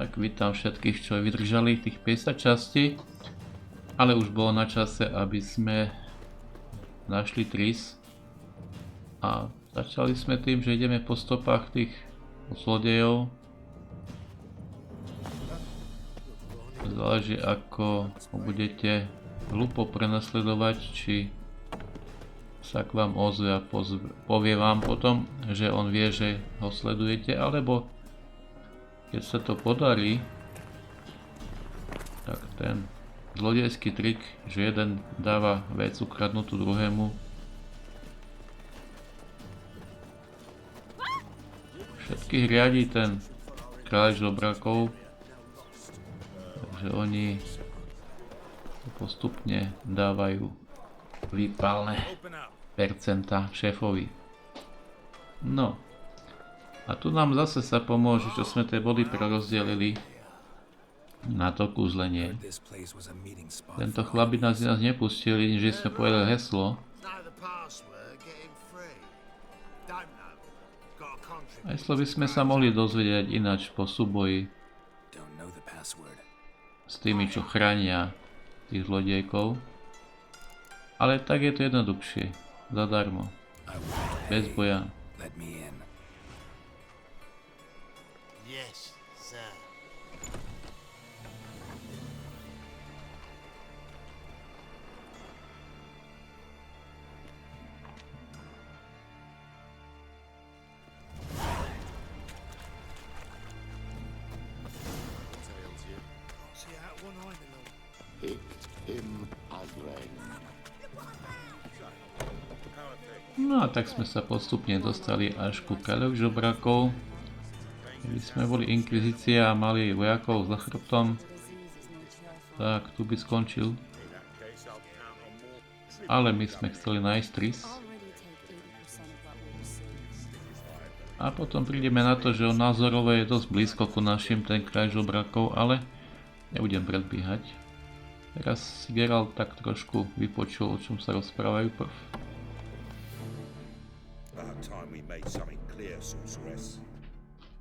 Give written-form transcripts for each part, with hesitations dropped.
Tak vítam všetkých, čo vydržali tých 50 častí, ale už bolo na čase, aby sme našli Triss a začali sme tým, že ideme po stopách tých zlodejov. Záleží, ako ho budete hlupo prenasledovať, či sa k vám ozve a povie vám potom, že on vie, že ho sledujete, alebo keď sa to podarí, tak ten zlodejský trik, že jeden dáva vec ukradnutú druhému, všetkých riadí ten kráľ žobrákov, takže oni postupne dávajú výpalné percentá šéfovi. No. A tu nám zase sa pomôže, čo sme tie body prerozdelili na to kúzlenie. Tento chlap by nás nepustili, že sme povedali heslo. Heslo by sme sa mohli dozvedieť ináč po súboji s tými, čo chránia tých zlodejkov. Ale tak je to jednoduchšie. Zadarmo. Bez boja. Yes, sir. No a tak sme sa postupne dostali až ku kráľovi žobrákov. Keby sme boli inkvizícia a mali vojakov za chrbtom, tak tu by skončil. Ale my sme chceli nájsť Triss. A potom prídeme na to, že on názorovo je dosť blízko ku našim, ten kráľ žobrákov, ale nebudem predbiehať. Teraz si Geralt tak trošku vypočul, o čom sa rozprávajú prv.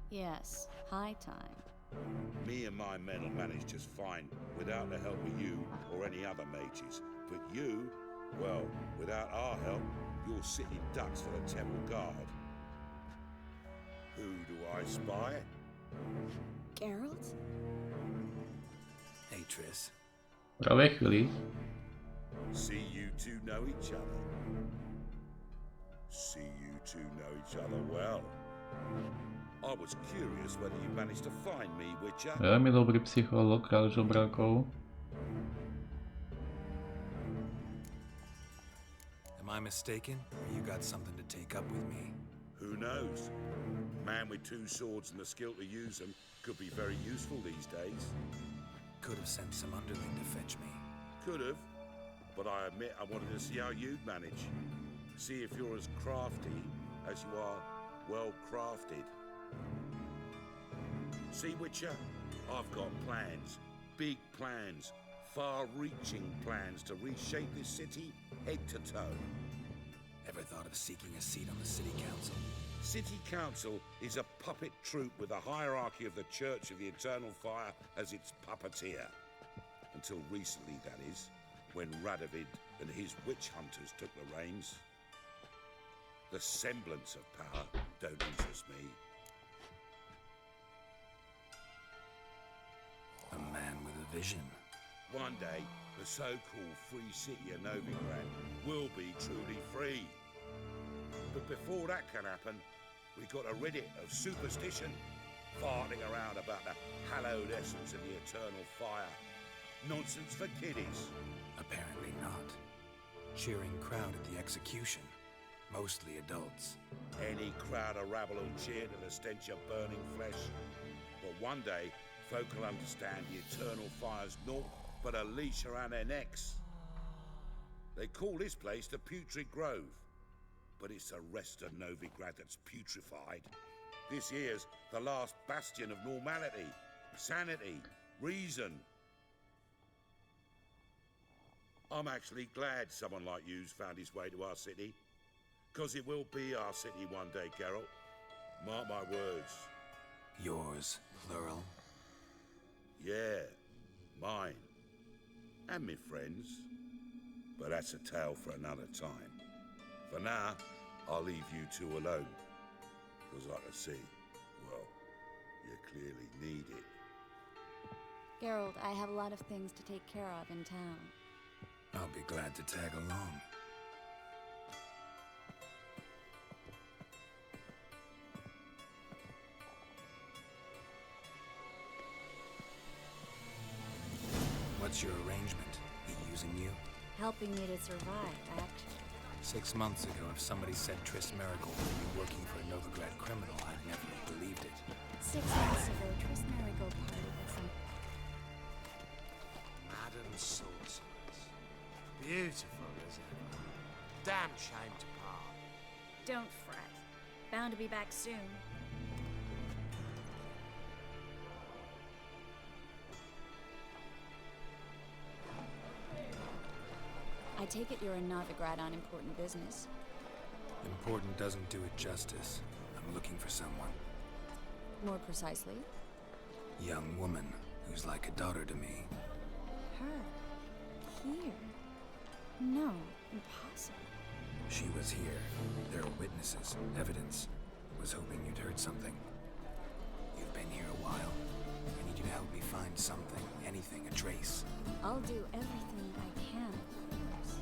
Yes, high time. Me and my men will manage just fine without the help of you or any other mages. But you, well, without our help, you're sitting ducks for the temple guard. Who do I spy? Geralt? Hey, Triss. Pravé chvíli. See you two know each other. See you two know each other well. I was curious whether you managed to find me, Witcher. Veľmi dobrý psycholog, kráľ žobrákov. Am I mistaken, or you got something to take up with me? Who knows? A man with two swords and the skill to use them could be very useful these days. Could have sent some underling to fetch me. Could have, but I admit I wanted to see how you'd manage. See if you're as crafty as you are well crafted. See, Witcher, I've got plans, big plans, far-reaching plans to reshape this city head to toe. Ever thought of seeking a seat on the city council? City council is a puppet troupe with the hierarchy of the Church of the Eternal Fire as its puppeteer. Until recently, that is, when Radovid and his witch hunters took the reins. The semblance of power don't interest me. A man with a vision. One day, the so-called free city of Novigrad will be truly free. But before that can happen, we've got to rid it of superstition, farting around about the hallowed essence of the eternal fire. Nonsense for kiddies. Apparently not. Cheering crowd at the execution. Mostly adults. Any crowd of rabble will cheer to the stench of burning flesh. But one day, folk will understand the eternal fire's naught but a leash around their necks. They call this place the Putrid Grove, but it's the rest of Novigrad that's putrefied. This here's the last bastion of normality, sanity, reason. I'm actually glad someone like you's found his way to our city. Because it will be our city one day, Geralt. Mark my words. Yours, plural. Yeah, mine. And my friends. But that's a tale for another time. For now, I'll leave you two alone. Because I can see, well, you clearly need it. Geralt, I have a lot of things to take care of in town. I'll be glad to tag along. What's your arrangement? He using you? Helping me to survive, actually. 6 months ago, if somebody said Triss Merigold would be working for a Novigrad criminal, I'd never have believed it. 6 months ago, Triss Merigold parted with some... Madam Sorceress. Beautiful as ever. Damn shame to part. Don't fret. Bound to be back soon. I take it you're in Novigrad on important business. Important doesn't do it justice. I'm looking for someone. More precisely? Young woman who's like a daughter to me. Her. Here. No, impossible. She was here. There are witnesses, evidence. Was hoping you'd heard something. You've been here a while. I need you to help me find something, anything, a trace. I'll do everything I can, of course.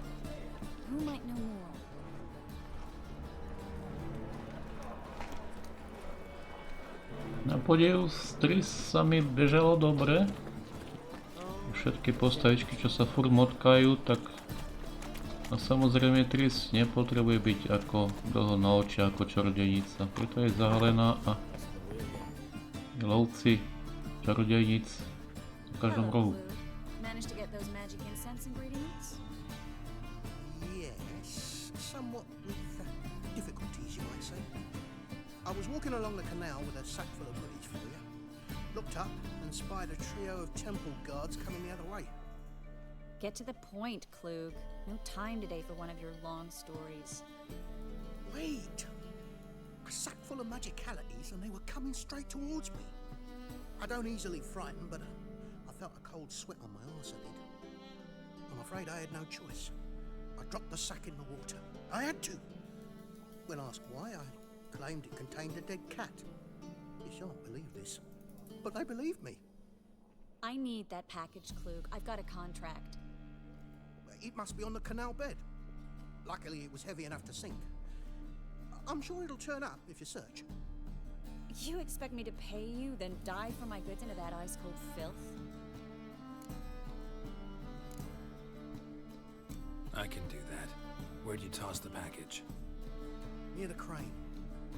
Who might know more? Na podiv z Triss sa mi bežalo dobre. Všetky postavičky, čo sa furt motkajú, tak a samozrejme Triss nepotrebuje byť ako dlhonočia, ako čarodejnica. Preto je zahalená a lovci čarodejnic v každom rohu. Managed to get those magic incense ingredients? Yes, somewhat with difficulties, you might say. I was walking along the canal with a sack full of goodies for you. Looked up and spied a trio of temple guards coming the other way. Get to the point, Klug. No time today for one of your long stories. Wait! A sack full of magicalities and they were coming straight towards me. I don't easily frighten, but I felt a cold sweat on my arse, I did. I'm afraid I had no choice. I dropped the sack in the water. I had to. When asked why, I claimed it contained a dead cat. You shan't believe this, but they believed me. I need that package, Klug. I've got a contract. It must be on the canal bed. Luckily, it was heavy enough to sink. I'm sure it'll turn up if you search. You expect me to pay you, then dive for my goods into that ice-cold filth? I can do that. Where'd you toss the package? Near the crane.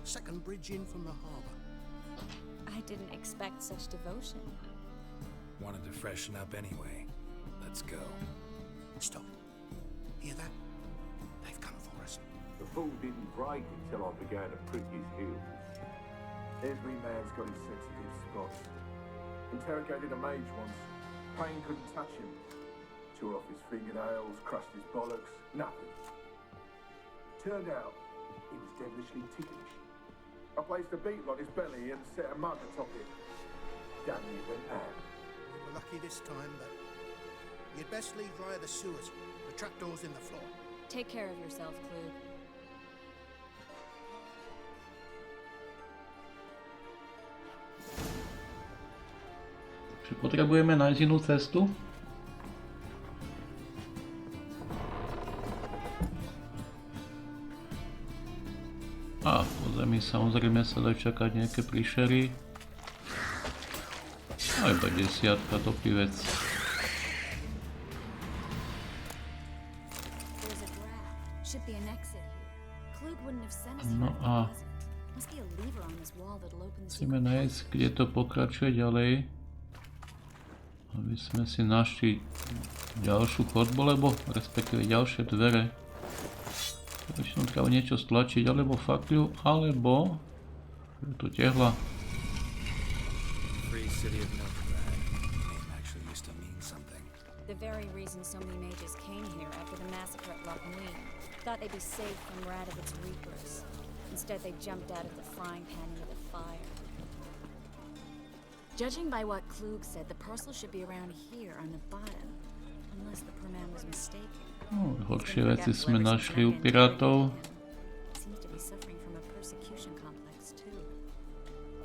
Second bridge in from the harbour. I didn't expect such devotion. Wanted to freshen up anyway. Let's go. Stop. Hear that? They've come for us. The fool didn't break until I began to prick his heels. Every man's got his sensitive spots. Interrogated a mage once. Pain couldn't touch him. Tore off his fingernails, crushed his bollocks, nothing. Turned out, he was devilishly ticklish. I placed a beetle on his belly and set a mug atop it. Damn it, went out. We were lucky this time, but you'd best leave via the sewers. The trapdoor's in the floor. Take care of yourself, Klug. Či potrebujeme nájsť inú cestu? A po zemi samozrejme sa dajú čakať nejaké príšery. A iba 10 topí vec. There's a draft. Should be an exit here. Klug wouldn't have sent us No here if a it wasn't. Must be a lever on this wall that'll open the musíme secret nájsť, kde to pokračuje ďalej. Aby sme si našli ďalšiu chodbu, lebo respektíve ďalšie dvere. Väčšinou treba niečo stlačiť, alebo fakľu, alebo je to tehla. Free city of Novigrad. Name actually used to mean something. The very reason so many mages came here after the massacre at Loch Nui. Thought they'd be safe from Radovic's reapers. Instead, they jumped out of the frying pan into the fire. Judging by what Klug said, the parcel should be around here on the bottom. Unless the poor man was mistaken. No, horšie veci sme našli u pirátov. Seems to be suffering from a persecution complex too.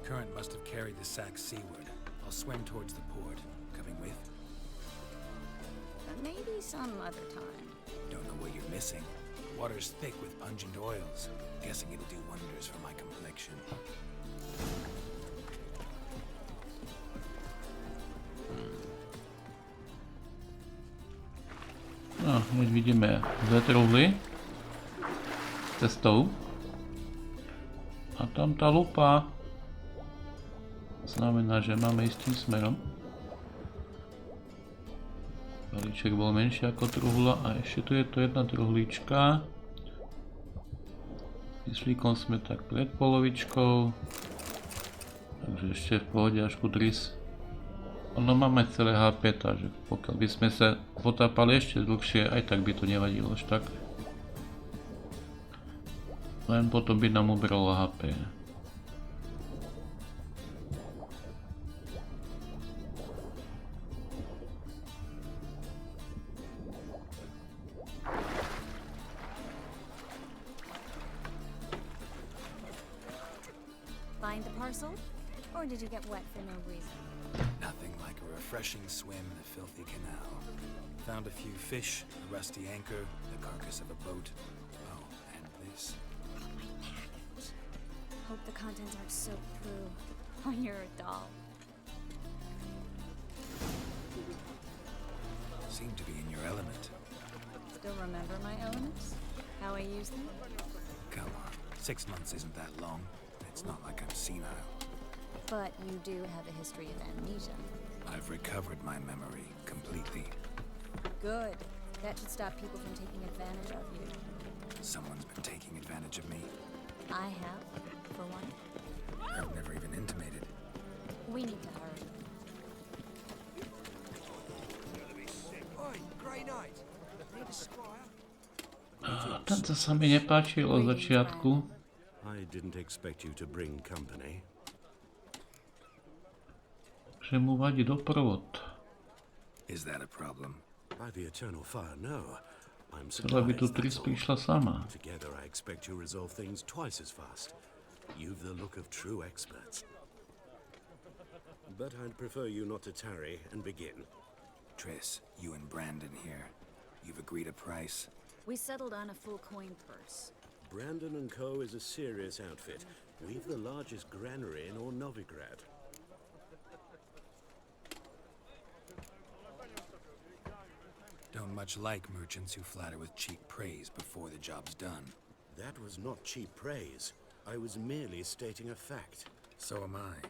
Current must have carried the sack seaward. I'll swim towards the port. Coming with? But maybe some other time. Don't know what you're missing. Water's thick with pungent oils. Guessing it'll do wonders for my complexion. No, hneď vidíme dve truhly cestou. A tam tá lupa znamená, že máme ísť tým smerom. Balíček bol menší ako truhla a ešte tu je to jedna truhlíčka. Kyslíkom sme tak pred polovičkou. Takže ešte v pohode až ku Triss. Ono máme celé HP, takže pokiaľ by sme sa potápali ešte dlhšie, aj tak by to nevadilo až tak. Len potom by nám ubralo HP. Find the parcel? Or did you get wet for no reason? Nothing like a refreshing swim in a filthy canal. Found a few fish, a rusty anchor, the carcass of a boat. Oh, and this. Hope the contents aren't soaked through. Oh, you're a doll. Seem to be in your element. Still remember my elements? How I use them? Come on, 6 months isn't that long. It's not like I'm senile. But you do have a history of amnesia. I've recovered my memory completely. Good. That should stop people from taking advantage of you. Someone's been taking advantage of me. I have, for one. I've never even intimated. We need to hurry. Oi, Grey Knight. Need a squire? Tento sa mi nepáčil od začiatku. I didn't expect you to bring company. Že mu vadí doprovod. Is that a problem? By the eternal fire, no. I'm Celé by tu surprised, Triss that's all. prišla sama. Together I expect you resolve things twice as fast. You've the look of true experts. But I'd prefer you not to tarry and begin. Triss, you and Brandon here. You've agreed a price? We settled on a full coin purse. Brandon & Co. is a serious outfit. We've the largest granary in all Novigrad. Don't much like merchants who flatter with cheap praise before the job's done. That was not cheap praise. I was merely stating a fact. So am I.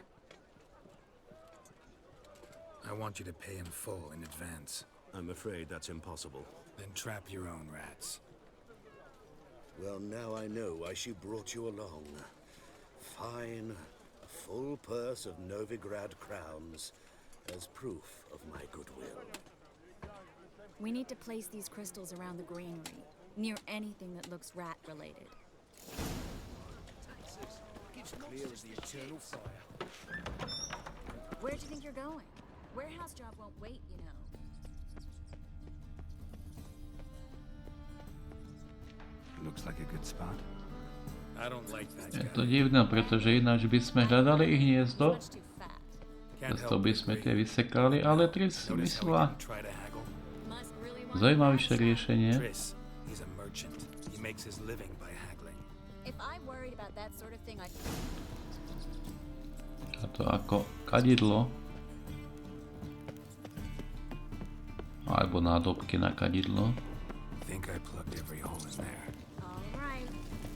I want you to pay in full in advance. I'm afraid that's impossible. Then trap your own rats. Well, now I know why she brought you along. Fine. A full purse of Novigrad crowns as proof of my goodwill. We need to place these crystals around the granary, near anything that looks rat-related. Clear as the eternal fire. Where'd you think you're going? Warehouse job won't wait, you know. Looks like a good spot. I don't like that Je guy. to divné, pretože ináč by sme hľadali ich hniezdo. Much too fat. Can't Cesto help by but sme agree. tie vysekali, ale Triss si Notice how he myslela didn't try to haggle? Must really want zaujímavejšie that riešenie. Triss, he's a merchant. He makes his living by haggling. If I worried about that sort of thing, I'd... A to ako kadidlo. Alebo nádobky na kadidlo. Think I plugged every hole in there. All right.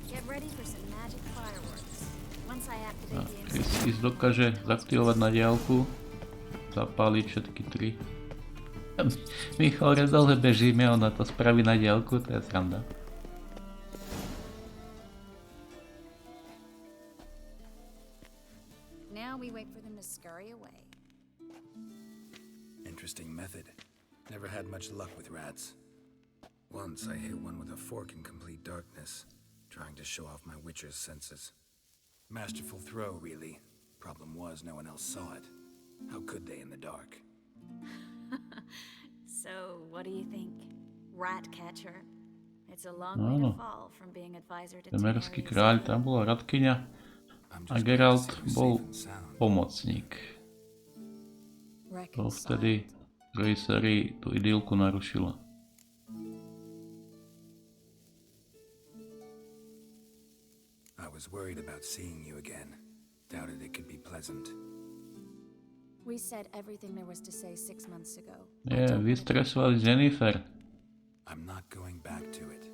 Get ready for some magic fireworks. Once I A activate the Triss instant... si dokáže zaktivovať na diaľku. Zapáliť všetky tri. My hore dole bežíme, ona to spraví na diaľku, to je sranda. Now we wait for them to scurry away. Interesting method. Never had much luck with rats. Once I hit one with a fork in complete darkness, trying to show off my witcher's senses. Masterful throw, really. Problem was, no one else saw it. How could they in the dark? So, what do you think? Rat catcher? It's a long way to fall from being advisor to Temerský Temeria's kráľ, king. tam bola radkyňa I'm a just Geralt glad to see you're bol safe and sound. pomocník. To vtedy v prvej sérii tú idylku narušila. I was worried about seeing you again. Doubted it could be pleasant. We said everything there was to say 6 months ago. Nie, vystresovali Jennifer. I'm not going back to it.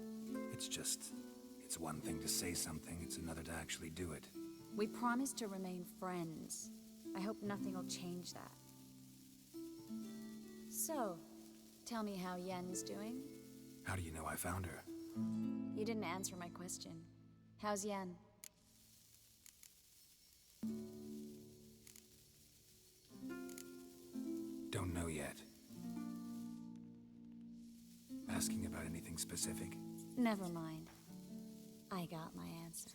It's one thing to say something, it's another to actually do it. We promised to remain friends. I hope nothing will change that. So, tell me how Yen's doing. How do you know I found her? You didn't answer my question. How's Yen? Don't know yet. Asking about anything specific? Never mind. I got my answer.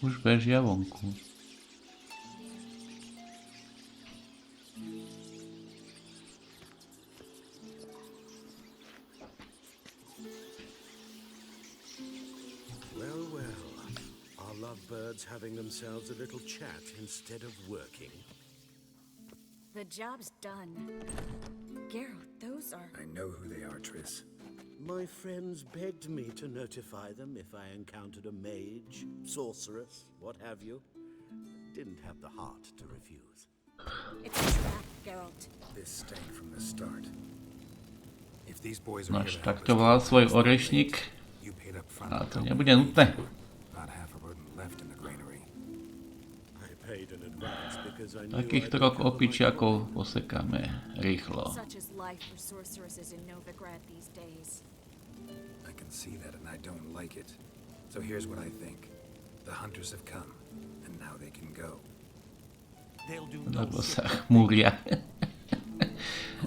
Už bežia vonku. Well, well. Are lovebirds having themselves a little chat instead of working? The job's done. Geralt, those are... I know who they are, Triss. My friends begged me to notify them if I encountered a mage, sorceress, what have you. Didn't have the heart to refuse. It's a trap, Geralt. This stank from the start. If these boys are No here až to help takto us volal find svoj what's the orešník. fate, you paid up front A to to help nebude me. nutné. Not half a rodent left in the granary. I paid in advance because I knew Takých I'd troch recover my opičiakov posekáme rýchlo. Such is life for sorceresses in Novigrad these days. I can see that and I don't like it. So here's what I think. The hunters have come, and now they can go. They'll do no Lebo shit. sa chmúria.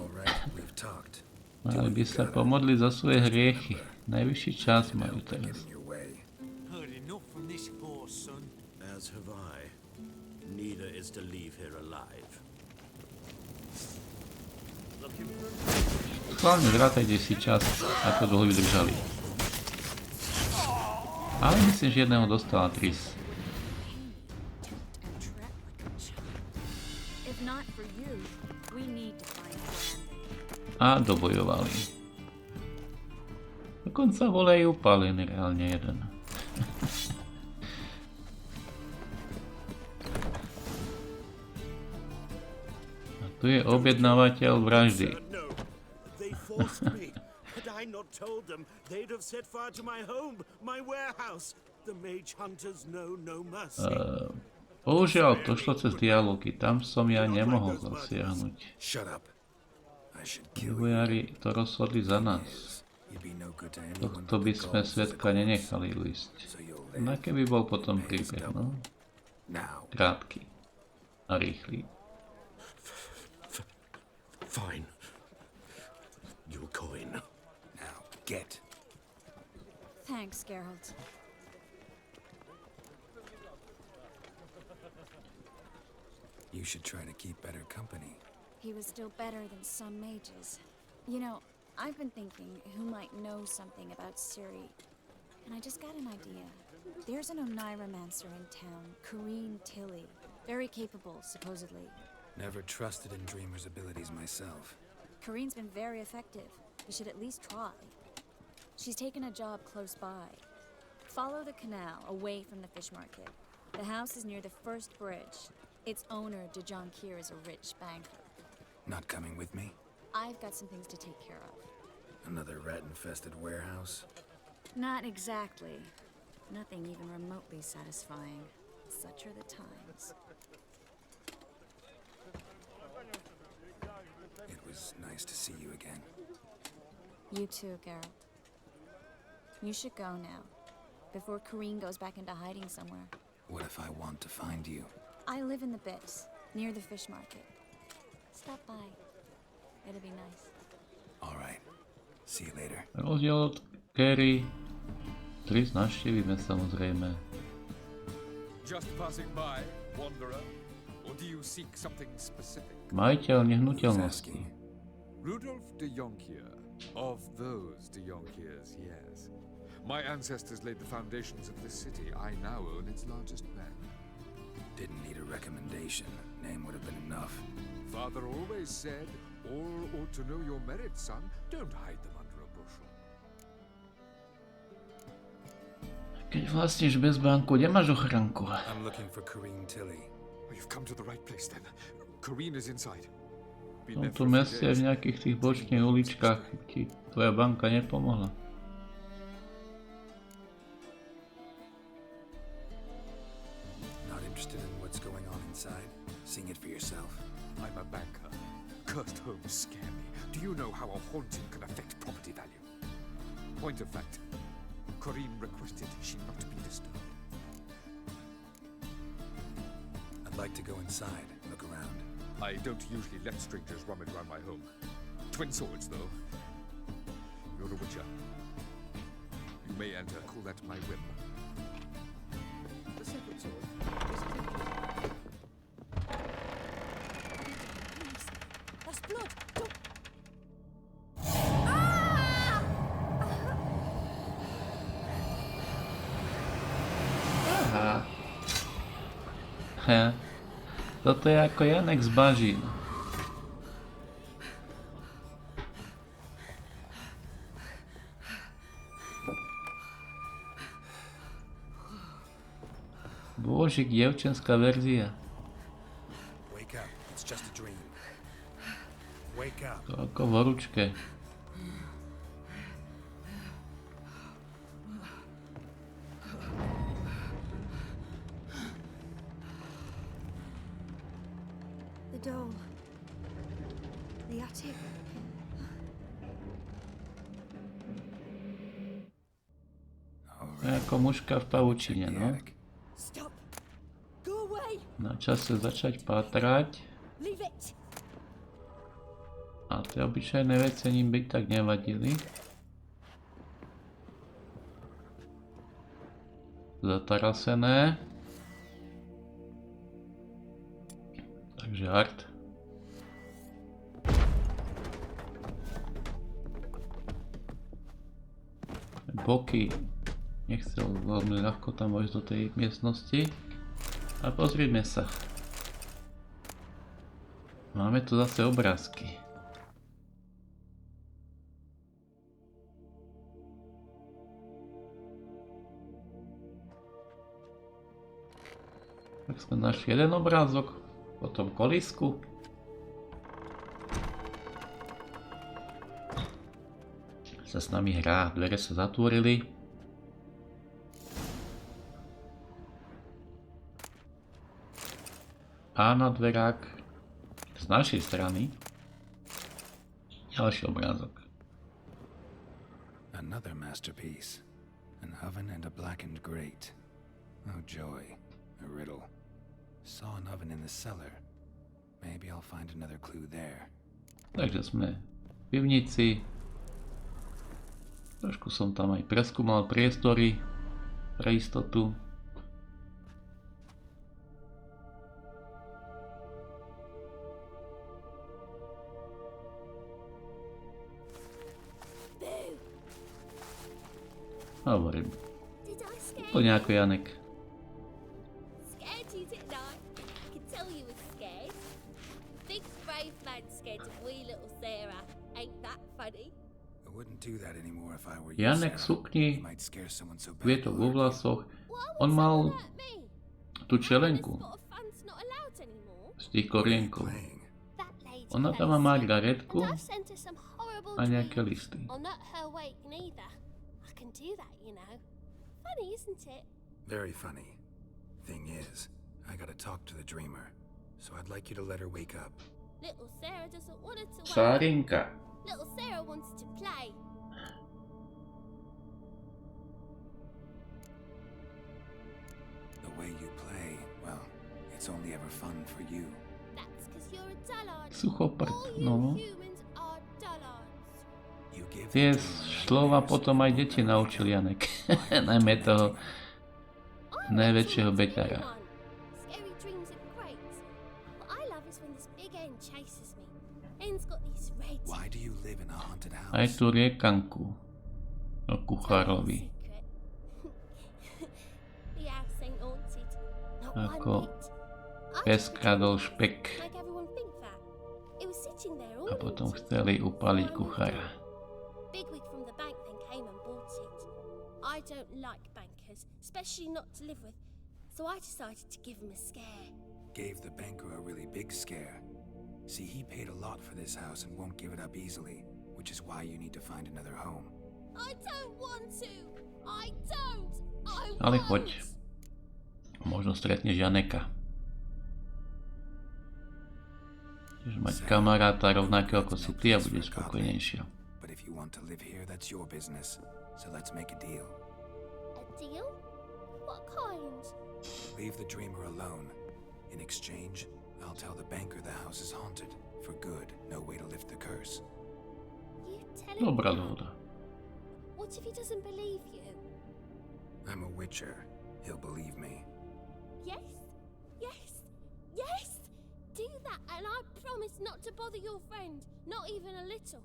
All right, we've talked. Mali by sa pomodliť za svoje hriechy. Najvyšší čas majú Get teraz. in your way. Heard enough from this horse, son. As have I. Neither is to leave here alive. Looking for Hlavne vrátajte si čas, ako dlho vydržali. Ale myslím, že jedného dostala Triss. And trap like a child. If not for you, we need to find Brandon. A dobojovali. Dokonca bol aj upálený reálne jeden. A tu je objednávateľ vraždy. Sir, no. They forced me. Had I not told them, they'd have set fire to my home, my warehouse. The mage hunters know no mercy. Bohužiaľ, to šlo cez dialógy, tam som ja nemohol zasiahnuť. Shut up. I should kill you. Vývojári to rozhodli za nás. You'd be no good to anyone Tohto but by the sme gods svetka that nenechali uísť. So you'll No live. keby bol potom príbeh, no? Now. Krátky a rýchly. Fine. Your coin. Now, get. Thanks, Geralt. You should try to keep better company. He was still better than some mages. You know, I've been thinking who might know something about Ciri. And I just got an idea. There's an Oneiromancer in town, Corrine Tilly. Very capable, supposedly. Never trusted in Dreamer's abilities myself. Corrine's been very effective. You should at least try. She's taken a job close by. Follow the canal away from the fish market. The house is near the first bridge. Its owner, Dejon Kier, is a rich banker. Not coming with me? I've got some things to take care of. Another rat-infested warehouse? Not exactly. Nothing even remotely satisfying. Such are the times. It was nice to see you again. You too, Geralt. You should go now, before Corrine goes back into hiding somewhere. What if I want to find you? I live in the Bits, near the fish market. Stop by. It'll be nice. All right. See you later. Rozdiel od Kerry, Triss navštívime samozrejme. Just passing by, wanderer, or do you seek something specific? Majiteľ nehnuteľnosti. Rudolf de Jonkier, of those de Jonkiers, yes. My ancestors laid the foundations of this city. I now own its largest man. Didn't need a recommendation. Name would have been enough. Father always said, all ought to know your merits, son. Don't hide them under a bushel. Keď vlastníš bez banku, nemáš ochranku. I'm looking for Corinne Tilly. You've come to the right place then. Corinne is inside. V tomto meste v nejakých tých bočných uličkách ti tvoja banka nepomohla. Not interested in what's going on inside? Seeing it for yourself. I'm a banker. Cursed homes scare me. Do you know how a haunting can affect property value? Point of fact, Corinne requested she not be disturbed. I'd like to go inside, look around. I don't usually let strangers rummage around my home. Twin swords, though. You're a witcher. You may enter. Call that my whim. The second sword is tempting. That's blood! Don't... Aha. Toto je ako Janek z bažín. Božík, dievčenská verzia. Wake up, it's just a dream. Wake up. To ako v horúčke. The doll. The attic. To je ako mužka v pavučine, no. Stop! Go away! Na čase začať pátrať. Leave it! A tie obyčajné veci ním by tak nevadili. Zatarasené. Takže art. Boky. Nechcel veľmi ľahko tam vojsť do tej miestnosti. A pozrime sa. Máme tu zase obrázky. Tak sme našli jeden obrázok, potom kolísku. Sa s nami hrá, dvere sa zatvorili. A na dverách z našej strany ďalší obrázok. Another masterpiece. An oven and a blackened grate. Oh joy. A riddle. Saw an oven in the cellar. Maybe I'll find another clue there. Takže sme v pivnici. Trošku som tam aj preskúmal priestory pre istotu. Hovorím. Úplne ako Janek. Scared you, didn't I? I can tell you were scared. Big brave man scared of wee little Sarah. Ain't that funny? I wouldn't do that anymore if I were you, Janek Sarah. sukni, You might scare someone so bad. kvietok vo vlasoch. Why On would mal someone hurt me? tú čelenku This spot of fun's not allowed anymore. z tých korienkov. Playing. That lady Ona tam má plays margaretku and I've sent her some horrible a nejaké dreams. listy. I'll not her wake neither. I can do that, you know. Funny, isn't it? Very funny. Thing is, I gotta talk to the dreamer. So I'd like you to let her wake up. Little Sarah doesn't want her to wake. Sárinka. Little Sarah wants to play. The way you play, well, it's only ever fun for you. That's because you're a dullard. Suchoprt, All you no. humans are dullards. You give Tie the dreamer slova nightmares potom aj and deti they'll wake naučil up. Janek. Najmä toho najväčšieho beťara. Scary dreams are great. What I love is when this big end chases me. End's got these red. Why do you live in a haunted house? Aj tú riekanku o kuchárovi. The house ain't haunted. Not Ako one bit. pes kradol špek Make everyone think that. It was sitting there all a potom haunted. chceli upáliť kuchára. Bigwig from the bank then came and bought it. I don't like bankers, especially not to live with, so I decided to give him a scare. Gave the banker a really big scare. See, he paid a lot for this house and won't give it up easily, which is why you need to find another home. I don't want to! I don't! I Ale won't! choď. Možno stretneš Janeka. Budeš mať kamaráta rovnakého ako si ty a budeš spokojnejšia. But if you want to live here, that's your business. So let's make a deal. A deal? What kind? Leave the dreamer alone. In exchange, I'll tell the banker the house is haunted. For good, no way to lift the curse. You tell him Dobrá that? dohoda. What if he doesn't believe you? I'm a witcher. He'll believe me. Yes? Yes? Yes! Do that and I promise not to bother your friend. Not even a little.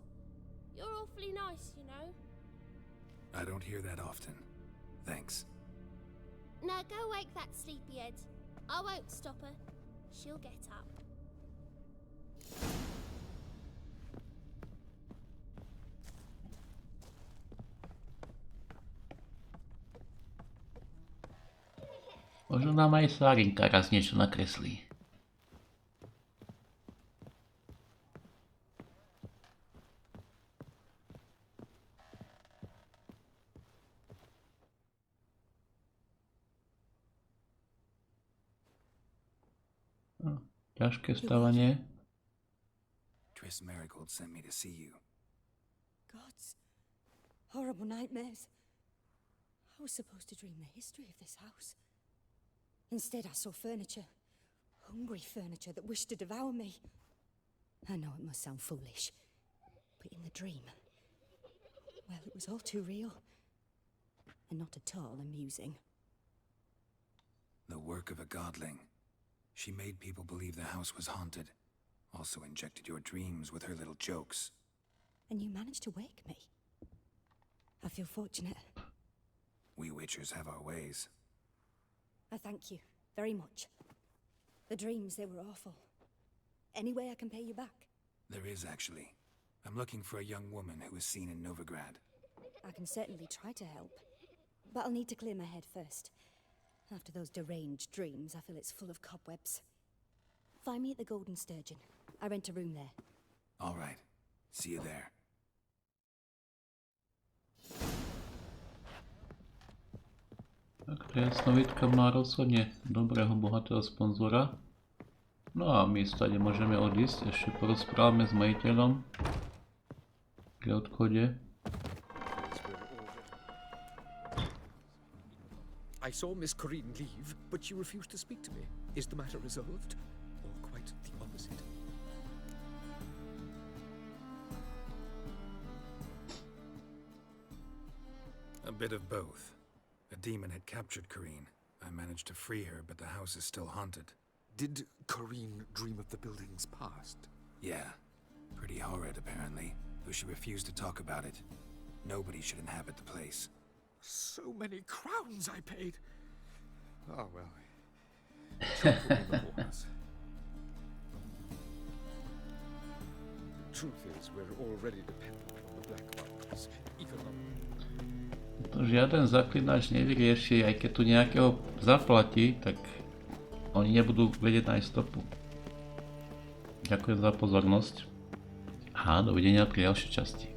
You're awfully nice, you know. I don't hear that often. Thanks. Now go wake that sleepyhead. I won't stop her. She'll get up. Možno nám aj Sárinka raz niečo nakreslí. Ťažké stávanie. Triss Marigold sent me to see you. Gods. Horrible nightmares. I was supposed to dream the history of this house. Instead, I saw furniture. Hungry furniture that wished to devour me. I know it must sound foolish, but in the dream, well, it was all too real. And not at all amusing. The work of a godling. She made people believe the house was haunted. Also injected your dreams with her little jokes. And you managed to wake me. I feel fortunate. We witchers have our ways. I thank you very much. The dreams, they were awful. Any way I can pay you back? There is, actually. I'm looking for a young woman who was seen in Novigrad. I can certainly try to help. But I'll need to clear my head first. After those deranged dreams, I feel it's full of cobwebs. Find me at the Golden Sturgeon. I rent a room there. All right. See you there. Tak to jasnovidka má rozhodne dobrého, bohatého sponzora. No a my stade môžeme odísť, ešte porozprávame s majiteľom pri odchode. I saw Miss Corinne leave, but she refused to speak to me. Is the matter resolved? Or quite the opposite? A bit of both. A demon had captured Corinne. I managed to free her, but the house is still haunted. Did Corinne dream of the building's past? Yeah. Pretty horrid, apparently, though she refused to talk about it. Nobody should inhabit the place. So many crowns I paid. Oh, well. Truth will be before us. The truth is, we're already dependent on the black markets, even on... To žiaden zaklinač nevyrieši, aj keď tu nejakého zaplatí, tak oni nebudú vedieť nájsť stopu. Ďakujem za pozornosť a dovidenia pri ďalšej časti.